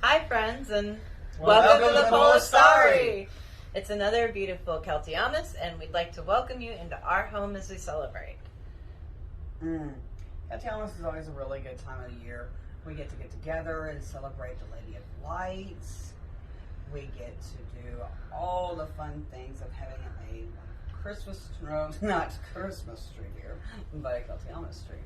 Hi, friends, and welcome to the Polestari. It's another beautiful Kheltiamas, and we'd like to welcome you into our home as we celebrate. Kheltiamas is always a really good time of the year. We get together and celebrate the Lady of Lights. We get to do all the fun things of having a Christmas, not Christmas tree here, but a Kheltiamas tree.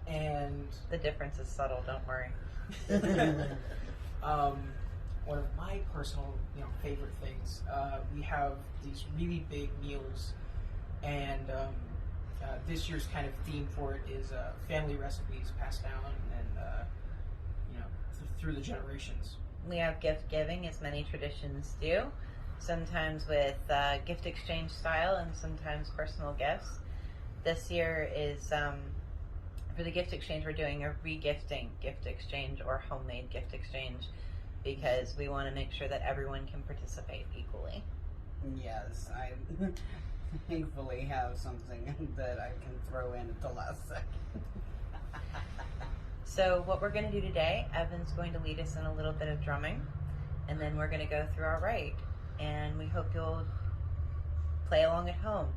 And The difference is subtle, don't worry. One of my personal, favorite things. We have these really big meals, and this year's kind of theme for it is family recipes passed down and through the generations. We have gift giving, as many traditions do. Sometimes with gift exchange style, and sometimes personal gifts. This year is for the gift exchange, we're doing a re-gifting gift exchange or homemade gift exchange because we want to make sure that everyone can participate equally. yes, I thankfully have something that I can throw in at the last second. So what we're going to do today, Evan's going to lead us in a little bit of drumming, and then we're going to go through our rite, and we hope you'll play along at home.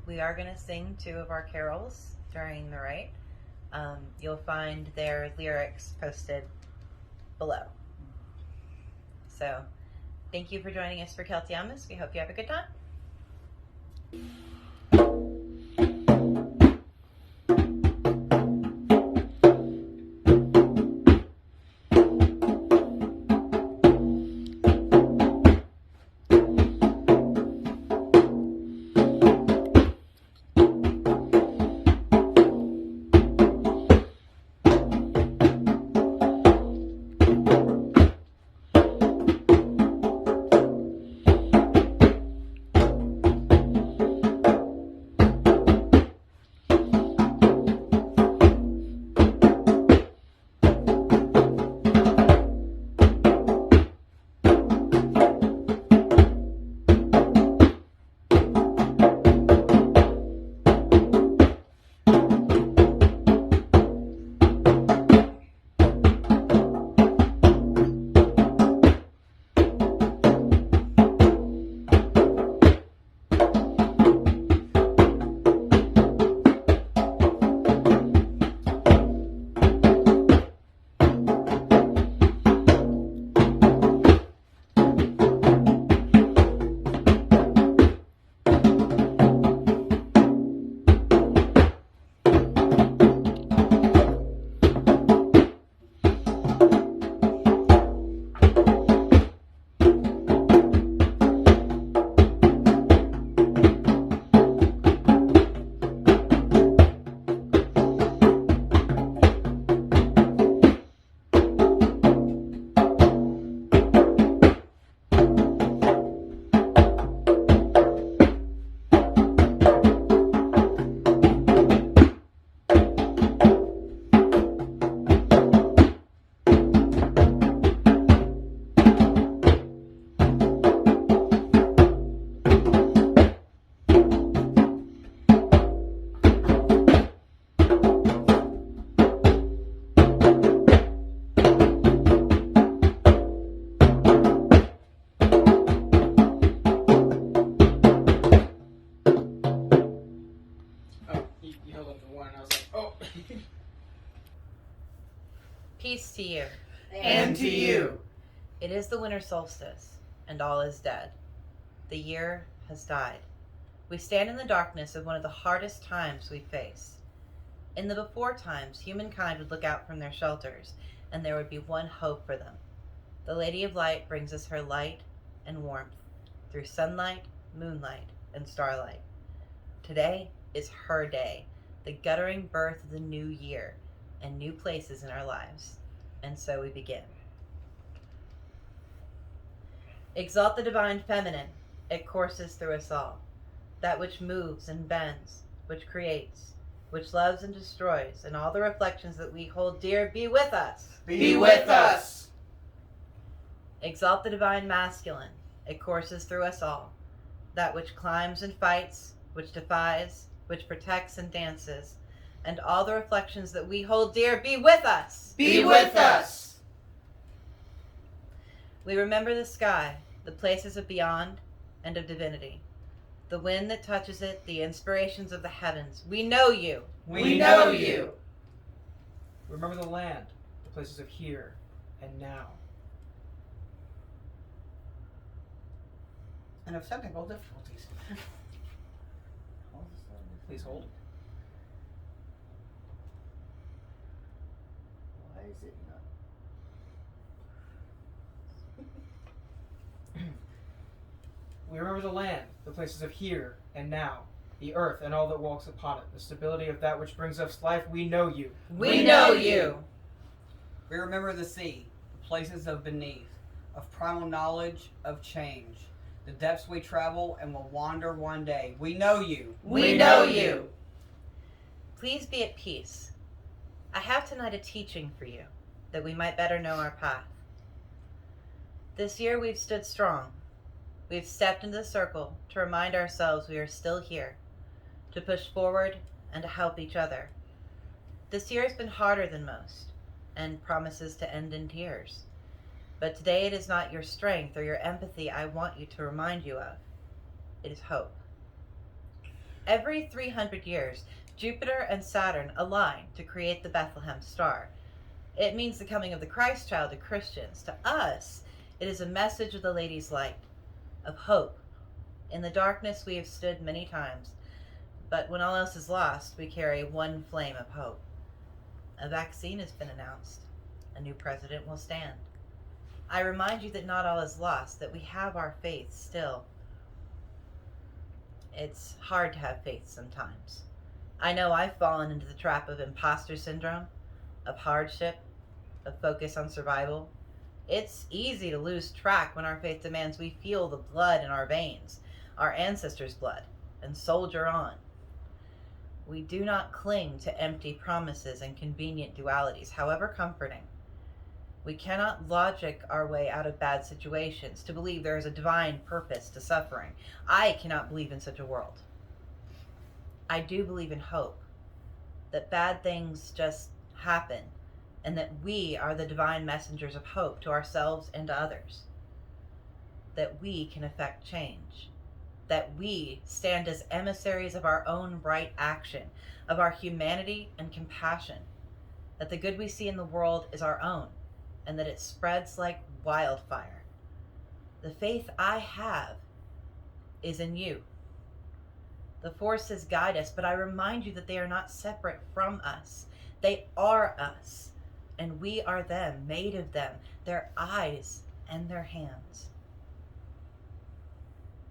We are going to sing 2 of our carols during the rite. You'll find their lyrics posted below. So, thank you for joining us for Kheltiamas. We hope you have a good time. Peace to you. And to you. It is the winter solstice, and all is dead. The year has died. We stand in the darkness of one of the hardest times we face. In the before times, humankind would look out from their shelters, and there would be one hope for them. The Lady of Light brings us her light and warmth through sunlight, moonlight, and starlight. Today is her day, the guttering birth of the new year, and new places in our lives. And so we begin. Exalt the divine feminine. It courses through us all. That which moves and bends, which creates, which loves and destroys, and all the reflections that we hold dear, be with us. Be with us. Exalt the divine masculine. It courses through us all. That which climbs and fights, which defies, which protects and dances, and all the reflections that we hold dear, be with us. Be with us. We remember the sky, the places of beyond and of divinity, the wind that touches it, the inspirations of the heavens. We know you. We know you. Remember the land, the places of here and now. And of technical difficulties. Please hold. Why is it not? We remember the land, the places of here and now, the earth and all that walks upon it, the stability of that which brings us life. We know you. We know you. We remember the sea, the places of beneath, of primal knowledge, of change, the depths we travel and will wander one day. We know you. We know you. Please be at peace. I have tonight a teaching for you, that we might better know our path. This year we've stood strong. We've stepped into the circle to remind ourselves we are still here, to push forward and to help each other. This year has been harder than most, and promises to end in tears. But today it is not your strength or your empathy I want you to remind you of. It is hope. Every 300 years, Jupiter and Saturn align to create the Bethlehem star. It means the coming of the Christ child to Christians. To us, it is a message of the Lady's light, of hope. In the darkness we have stood many times, but when all else is lost, we carry one flame of hope. A vaccine has been announced. A new president will stand. I remind you that not all is lost, that we have our faith still. It's hard to have faith sometimes. I know I've fallen into the trap of imposter syndrome, of hardship, of focus on survival. It's easy to lose track when our faith demands we feel the blood in our veins, our ancestors' blood, and soldier on. We do not cling to empty promises and convenient dualities, however comforting. We cannot logic our way out of bad situations to believe there is a divine purpose to suffering. I cannot believe in such a world. I do believe in hope, that bad things just happen, and that we are the divine messengers of hope to ourselves and to others. That we can effect change. That we stand as emissaries of our own right action, of our humanity and compassion. That the good we see in the world is our own, and that it spreads like wildfire. The faith I have is in you. The forces guide us, but I remind you that they are not separate from us. They are us, and we are them, made of them, their eyes and their hands.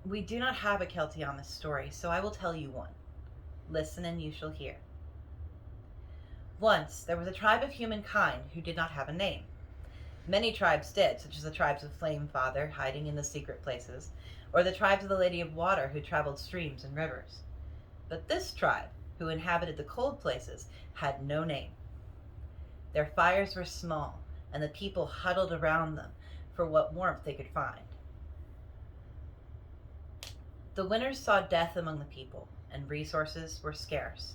We do not have a Kheltiamas story, so I will tell you one. Listen and you shall hear. Once there was a tribe of humankind who did not have a name. Many tribes did, such as the tribes of Flame Father, hiding in the secret places, or the tribes of the Lady of Water, who traveled streams and rivers. But this tribe, who inhabited the cold places, had no name. Their fires were small, and the people huddled around them for what warmth they could find. The winters saw death among the people, and resources were scarce.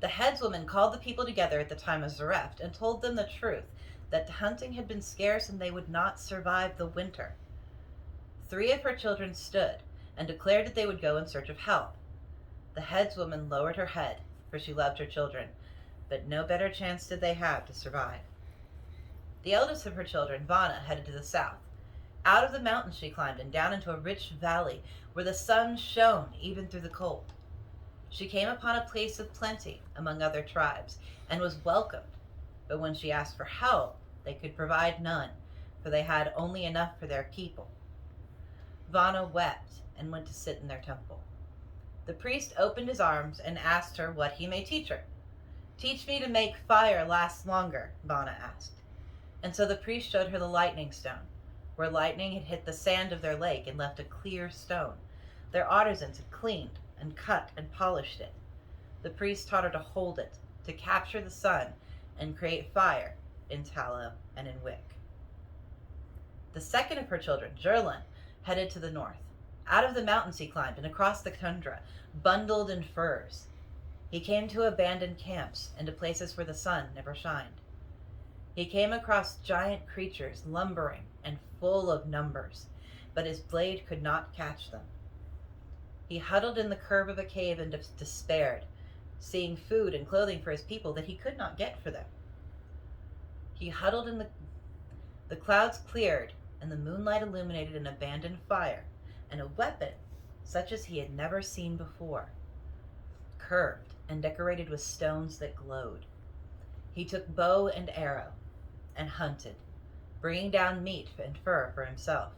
The headswoman called the people together at the time of Zareph and told them the truth, that hunting had been scarce and they would not survive the winter. 3 of her children stood and declared that they would go in search of help. The headswoman lowered her head, for she loved her children, but no better chance did they have to survive. The eldest of her children, Vana, headed to the south. Out of the mountains she climbed and down into a rich valley where the sun shone even through the cold. She came upon a place of plenty among other tribes and was welcomed, but when she asked for help, they could provide none, for they had only enough for their people. Vana wept and went to sit in their temple. The priest opened his arms and asked her what he may teach her. "Teach me to make fire last longer," Vana asked. And so the priest showed her the lightning stone, where lightning had hit the sand of their lake and left a clear stone. Their artisans had cleaned and cut and polished it. The priest taught her to hold it, to capture the sun, and create fire in tallow and in wick. The second of her children, Jerlin, headed to the north. Out of the mountains he climbed and across the tundra, bundled in furs. He came to abandoned camps and to places where the sun never shined. He came across giant creatures, lumbering and full of numbers, but his blade could not catch them. He huddled in the curve of a cave and despaired, seeing food and clothing for his people that he could not get for them. He huddled in the clouds cleared, and the moonlight illuminated an abandoned fire, and a weapon such as he had never seen before, curved and decorated with stones that glowed. He took bow and arrow and hunted, bringing down meat and fur for himself.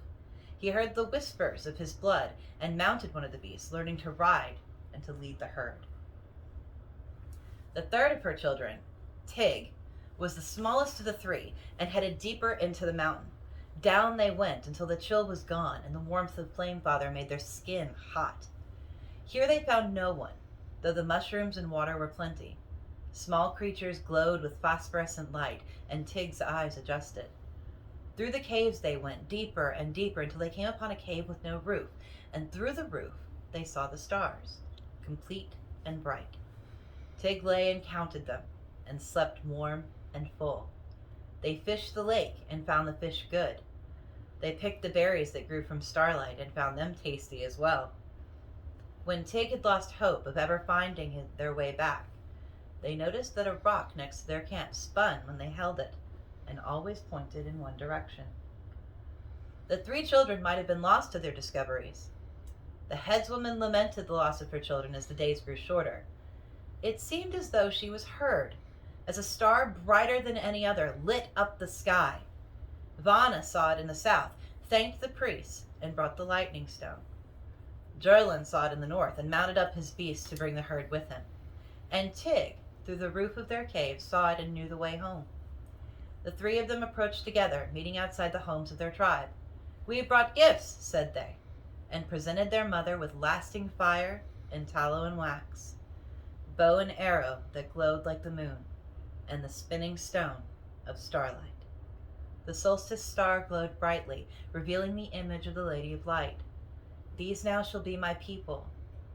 He heard the whispers of his blood and mounted one of the beasts, learning to ride and to lead the herd. The third of her children, Tig, was the smallest of the three and headed deeper into the mountain. Down they went until the chill was gone and the warmth of Flamefather made their skin hot. Here they found no one, though the mushrooms and water were plenty. Small creatures glowed with phosphorescent light, and Tig's eyes adjusted. Through the caves they went, deeper and deeper, until they came upon a cave with no roof, and through the roof they saw the stars, complete and bright. Tig lay and counted them, and slept warm and full. They fished the lake and found the fish good. They picked the berries that grew from starlight and found them tasty as well. When Tig had lost hope of ever finding their way back, they noticed that a rock next to their camp spun when they held it, and always pointed in one direction. The three children might have been lost to their discoveries. The headswoman lamented the loss of her children as the days grew shorter. It seemed as though she was heard, as a star brighter than any other lit up the sky. Vana saw it in the south, thanked the priest, and brought the lightning stone. Jerlin saw it in the north, and mounted up his beast to bring the herd with him. And Tig, through the roof of their cave, saw it and knew the way home. The three of them approached together, meeting outside the homes of their tribe. "We have brought gifts," said they, and presented their mother with lasting fire and tallow and wax, bow and arrow that glowed like the moon, and the spinning stone of starlight. The solstice star glowed brightly, revealing the image of the Lady of Light. "These now shall be my people,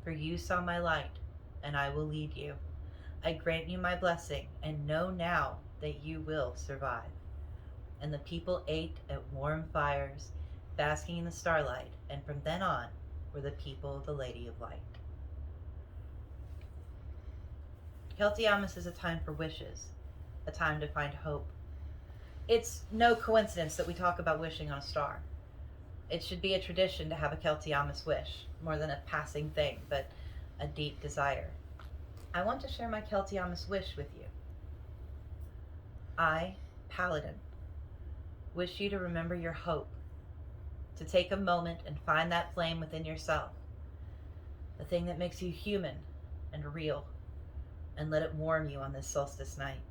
for you saw my light, and I will lead you. I grant you my blessing, and know now that you will survive." And the people ate at warm fires, basking in the starlight, and from then on were the people of the Lady of Light. Kheltiamas is a time for wishes, a time to find hope. It's no coincidence that we talk about wishing on a star. It should be a tradition to have a Kheltiamas wish, more than a passing thing, but a deep desire. I want to share my Kheltiamas wish with you. I, Paladin, wish you to remember your hope, to take a moment and find that flame within yourself, the thing that makes you human and real, and let it warm you on this solstice night,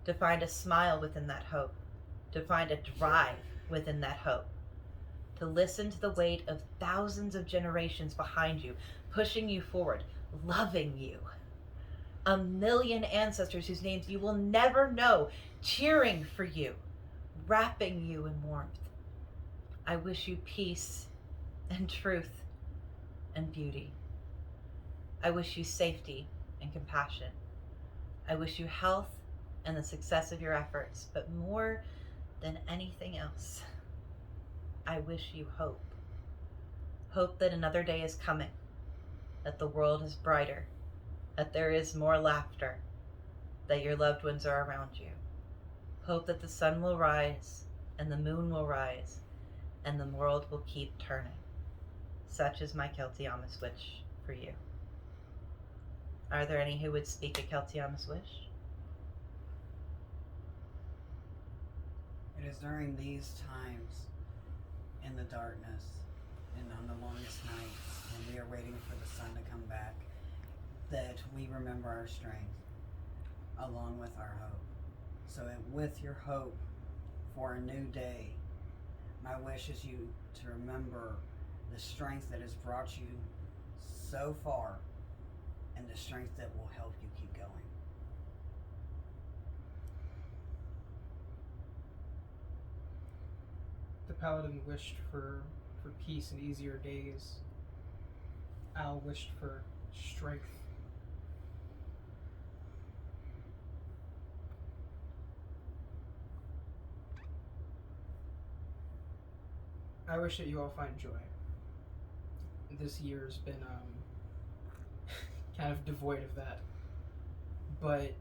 to find a smile within that hope, to find a drive within that hope, to listen to the weight of thousands of generations behind you, pushing you forward, loving you. A million ancestors whose names you will never know, cheering for you, wrapping you in warmth. I wish you peace and truth and beauty. I wish you safety and compassion. I wish you health and the success of your efforts, but more than anything else, I wish you hope. Hope that another day is coming, that the world is brighter, that there is more laughter, that your loved ones are around you. Hope that the sun will rise and the moon will rise and the world will keep turning. Such is my Kheltiamas wish for you. Are there any who would speak a Kheltiamas wish? It is during these times, in the darkness and on the longest nights, when we are waiting for the sun to come back, that we remember our strength along with our hope. So with your hope for a new day, my wish is you to remember the strength that has brought you so far and the strength that will help you keep going. The Paladin wished for peace and easier days. Al wished for strength. I wish that you all find joy. This year's been kind of devoid of that, but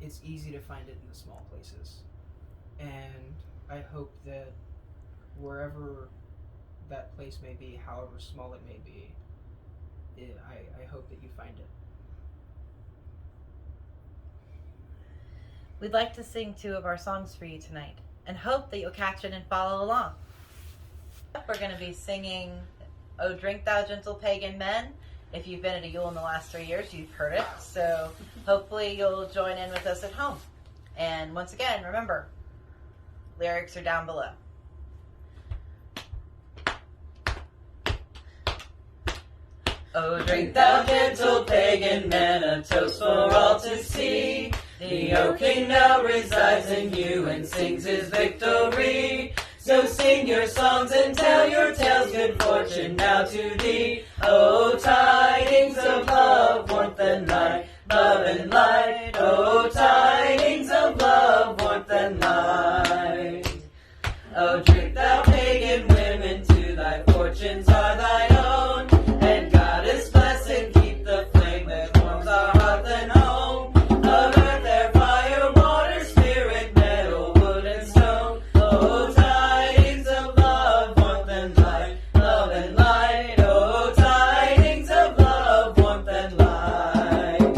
it's easy to find it in the small places, and I hope that wherever that place may be, however small it may be, I hope that you find it. We'd like to sing 2 of our songs for you tonight and hope that you'll catch it and follow along. We're going to be singing "O Drink Thou Gentle Pagan Men." If you've been at a Yule in the last 3 years, you've heard it. So hopefully you'll join in with us at home. And once again, remember, lyrics are down below. Oh, drink thou gentle pagan men, a toast for all to see. The O King now resides in you and sings his victory. So sing your songs and tell your tales, good fortune now to thee. Oh, tidings of love, warmth and light, love and light. Oh, tidings of love, warmth and light. Oh, drink thou pagan women, to thy fortunes are thine own. And God is blessed, keep the flame that warms our hearth and home. Of earth, air, fire, water, spirit, metal, wood, and stone. Oh, tidings of love, warmth and light, love and light. Oh, tidings of love, warmth and light.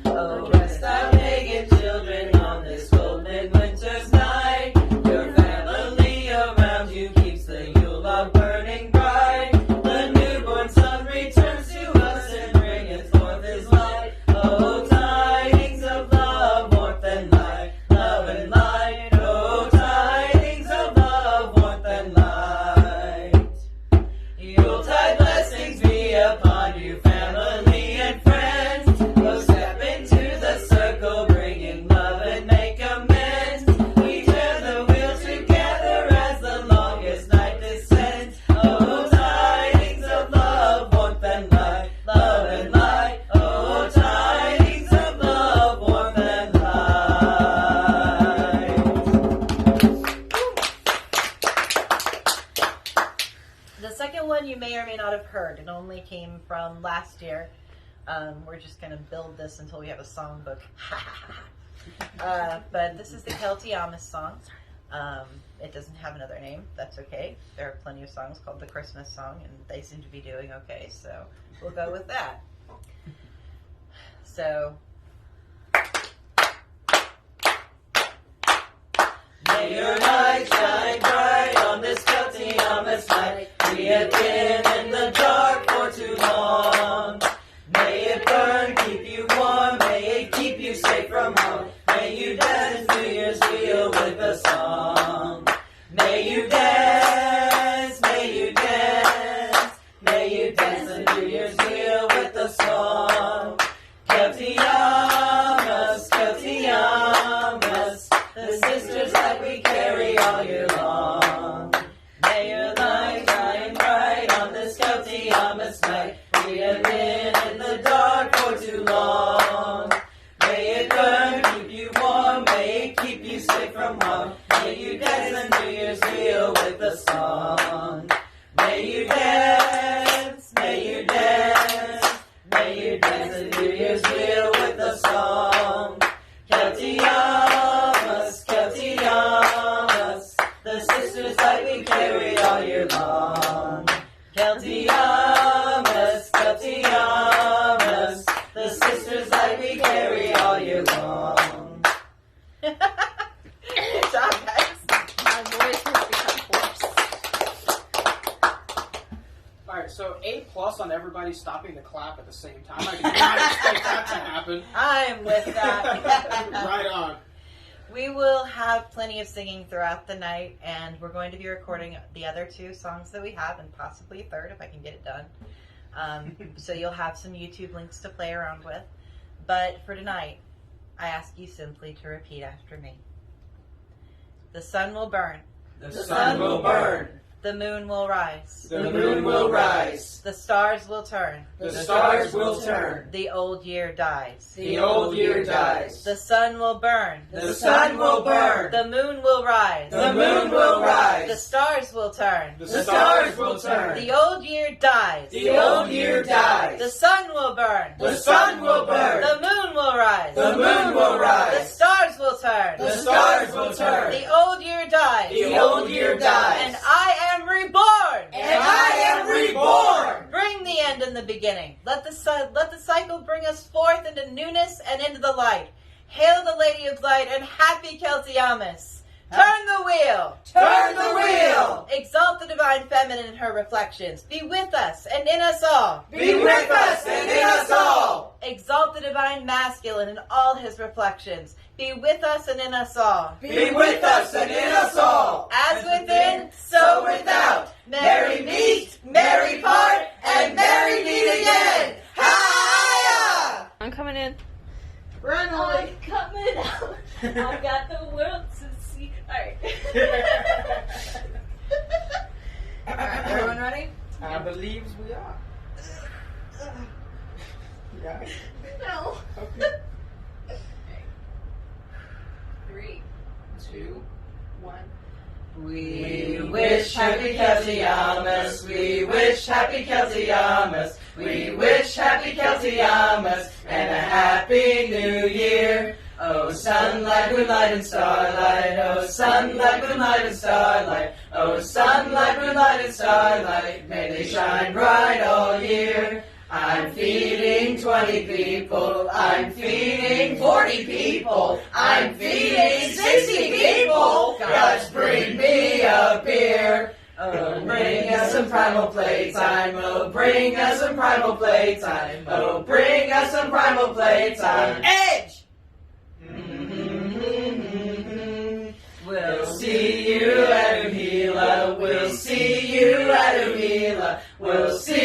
Oh, rest thou pagan children on this cold midwinter's night. Your family around you keeps the Yule log burning bright. The newborn sun returns to us and bringeth forth his light. Oh, tidings of love, warmth and light, love and light. Oh, tidings of love, warmth and light. Yuletide blessings be upon you, family and friends. Oh, step into the circle, bringing love and make amends. We turn the wheel together as the longest night descends. Oh, tidings of love, warmth and light, love and light. Oh, tidings of love, warmth and light. The second one you may or may not have heard. It only came from last year. We're just going to build this until we have a songbook. But this is the Kheltiamas song. It doesn't have another name. That's okay. There are plenty of songs called the Christmas song, and they seem to be doing okay, so we'll go with that. So, May your light shine bright on this Kheltiamas night. We have been in the dark for too long. May it burn, keep you warm. May it keep you safe from harm. May you dance New Year's wheel with a song. May you dance, may you dance. May you dance the New Year's wheel with a song. Kheltiamas, Kheltiamas, the sisters that we carry all year long. May your light shine bright on this Kheltiamas night. We have been in the dark for too long. May it burn, keep you warm. May it keep you safe from harm. May you dance the New Year's wheel with a song. May you dance, may you dance. May you dance the New Year's wheel with a song. Kheltiamas, Kheltiamas, the sisters that we carry all year long. Kheltiamas, Kheltiamas, the sisters that we carry all year long. good job, guys. My voice has become hoarse. Alright, so A+ on everybody stopping to clap at the same time. I did not expect that to happen. I'm with that. Right on. We will have plenty of singing throughout the night, and we're going to be recording the other 2 songs that we have, and possibly a third if I can get it done. So you'll have some YouTube links to play around with. But for tonight, I ask you simply to repeat after me. The sun will burn. The sun will burn. The moon will rise. The moon will rise. The stars will turn. The stars will turn. The old year dies. The old year dies. The sun will burn. The sun will burn. The moon will rise. The moon will rise. The stars will turn. The stars will turn. The old year dies. The old year dies. The sun will burn. The sun will burn. The moon will rise. The moon will The rise. stars will turn. The stars will turn. The old year dies. The old year dies. And I am reborn. And I am reborn. Bring the end in the beginning. Let the cycle bring us forth into newness and into the light. Hail the Lady of Light and happy Kheltiamas. Turn the wheel. Turn the wheel. Exalt the divine feminine in her reflections. Be with us and in us all. Be with us and in us all. Exalt the divine masculine in all his reflections. Be with us and in us all. Be with us and in us all. As within, So without. Merry meet, merry part, and merry meet again. Hiya! I'm coming in. Run, Holly. I'm coming out. I got the world to see. Alright. Alright, everyone ready? I believe we are. Yeah. No. Okay. 3, 2, 1. We wish happy Kheltiamas. We wish happy Kheltiamas. We wish happy Kheltiamas and a happy new year. Oh, sunlight, moonlight, and starlight. Oh, sunlight, moonlight, and starlight. Oh, sunlight, moonlight, and starlight. May they shine bright all year. I'm feeding 20 people. I'm feeding 40 people. I'm feeding 60 people. Gosh, bring me a beer. Oh, bring us some primal playtime. Oh, bring us some primal playtime. Oh, bring us some primal playtime. Edge! We'll see you at Uhila. We'll see you at Uhila. We'll see